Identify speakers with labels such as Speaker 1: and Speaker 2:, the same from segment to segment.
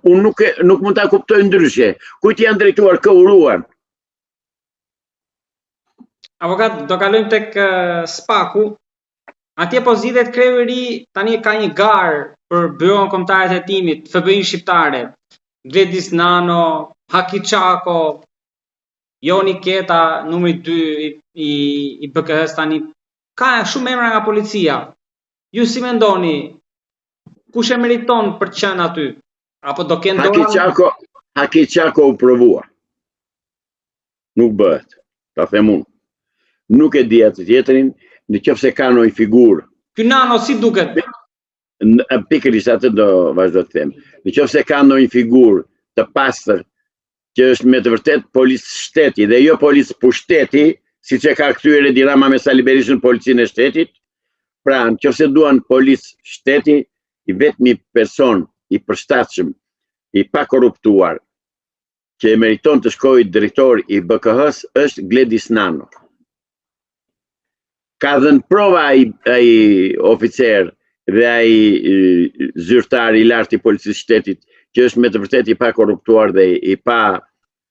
Speaker 1: Unë nuk mund ta kuptoj ndryshe. Kujt janë drejtuar këuruan?
Speaker 2: Avokat, do kalojmë tek Spaku. Atje po zgjidhet kreu i ri, tani ka një garë për Byron Kombëtare të Hetimit, FBI shqiptare. Gledis Nano, Haki Çako, Joni Keta, numri 2 i BKS tani. Ka shumë emra nga policia. Ju si mendoni, kush e meriton për të qenë aty? Apo do kenë dorë?
Speaker 1: Haki Çako u provua. Nuk bëhet, ta them unë. Nuk e di atë tjetrin, nëse ka ndonjë figurë.
Speaker 2: Ky Nano si duket?
Speaker 1: Pikërisht atë do vazhdo të them. Nëse ka ndonjë figurë të pastër që është me të vërtet policë shteti dhe jo policë pushteti, siç e ka kthyer Edi Rama me Sali Berishën policinë e shtetit, pra nëse duan policë shteti, i vetmi person i përshtatshëm, i pa korruptuar, që e meriton të shkojë drejtor i BKH-s është Gledis Nano. Ka dhënë prova ai oficer dhe ai zyrtar i lartë i policisë shtetit që është me të vërtetë i pa korruptuar dhe i pa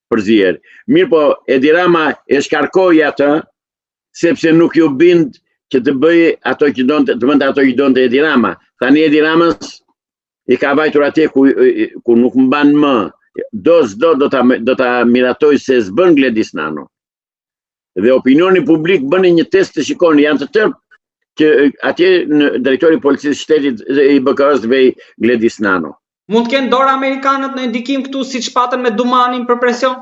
Speaker 1: përzier. Mirë po, Edi Rama e shkarkoi atë sepse nuk ju bind që të bëjë ato që donte, të bënte ato që donte Edi Rama. Tani Edi Ramës i ka vajtur atje ku nuk mban më. Do ta miratoj se s'bën Gledis Nano. Dhe opinioni publik bëni një test të shikoni, janë të tërë që atje në drejtori i policisë shtetit i BKS vej Gledis Nano.
Speaker 2: Mund të kenë dorë amerikanët në ndikim këtu siç patën me Dumanin për presion?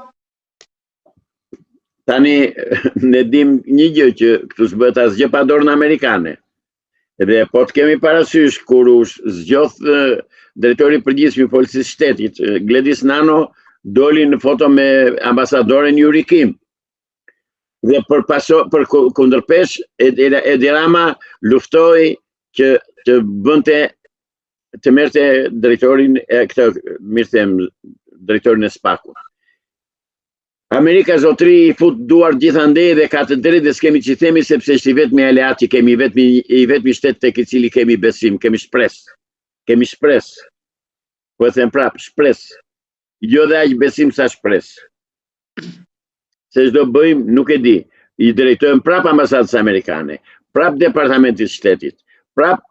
Speaker 1: Tani ne dim një gjë që këtu s'bëhet asgjë pa dorën amerikane. Dhe po të kemi parasysh kur u zgjodh drejtori i përgjithshëm i policisë shtetit, Gledis Nano doli në foto me ambasadoren Yuri Kim. Dhe për kundërpesh, Edi Rama luftoi që të bënte të merrte drejtorin drejtorin e Spakut. Amerika zotri i fut duar gjithandej dhe ka të drejtë dhe s'kemi që themi sepse është i vetmi aleat që kemi, i vetmi shtet tek i cili kemi besim, kemi shpresë. Kemi shpresë. Po e them prapë, shpresë. Jo dhe aq besim sa shpresë. Se çdo bëjmë, nuk e di. I drejtojmë prap ambasadës amerikane, prap departamentit shtetit, prap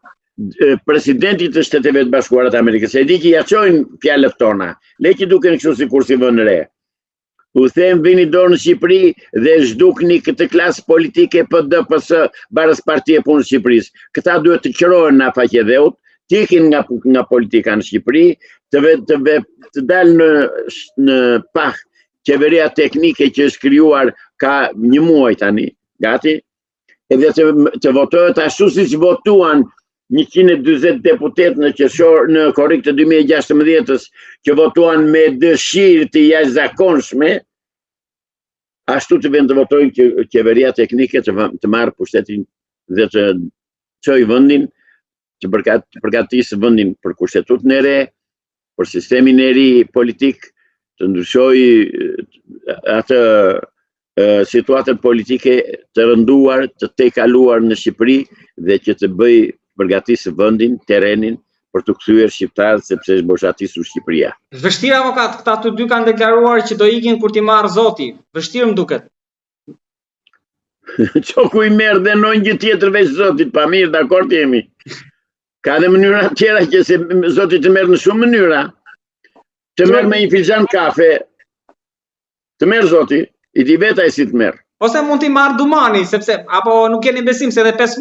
Speaker 1: presidentit të Shteteve të Bashkuara të Amerikës. E di që ja çojnë fjalët tona. Le që duken kështu sikur si vënë re. U them vini dorë në Shqipëri dhe zhdukni këtë klasë politike PDPS barës Partia e Punës së Shqipërisë. Këta duhet të qërohen nga faqedheut, të ikin nga politika në Shqipëri, të dalë në pah qeveria teknike që është krijuar ka një muaj tani, gati, edhe të votohet ashtu siç votuan 140 deputet në korrik të 2016-ës që votuan me dëshirë të jashtëzakonshme, ashtu të vend të votojnë që qeveria teknike të marrë pushtetin dhe të çojë vendin, që përgatisë vendin për kushtetutën e re, për sistemin e ri politik, të ndryshojë atë situatën politike të rënduar, të tejkaluar në Shqipëri dhe që të bëj përgatisë vendin, terrenin për të kthyer shqiptarët sepse është boshatisur Shqipëria.
Speaker 2: Vështirë avokat, këta të dy kanë deklaruar që do ikin kur t'i marrë Zoti. Vështirë më duket.
Speaker 1: Çoku i merr dhe ndonjë gjë tjetër veç Zotit, pa mirë, dakord jemi. Ka dhe mënyra tjera që se Zoti të merr në shumë mënyra. Të merr me një filxhan kafe, të merr Zoti, i di vetaj si të merr.
Speaker 2: Ose mund t'i marrë Dumani, sepse apo nuk keni besim se edhe 5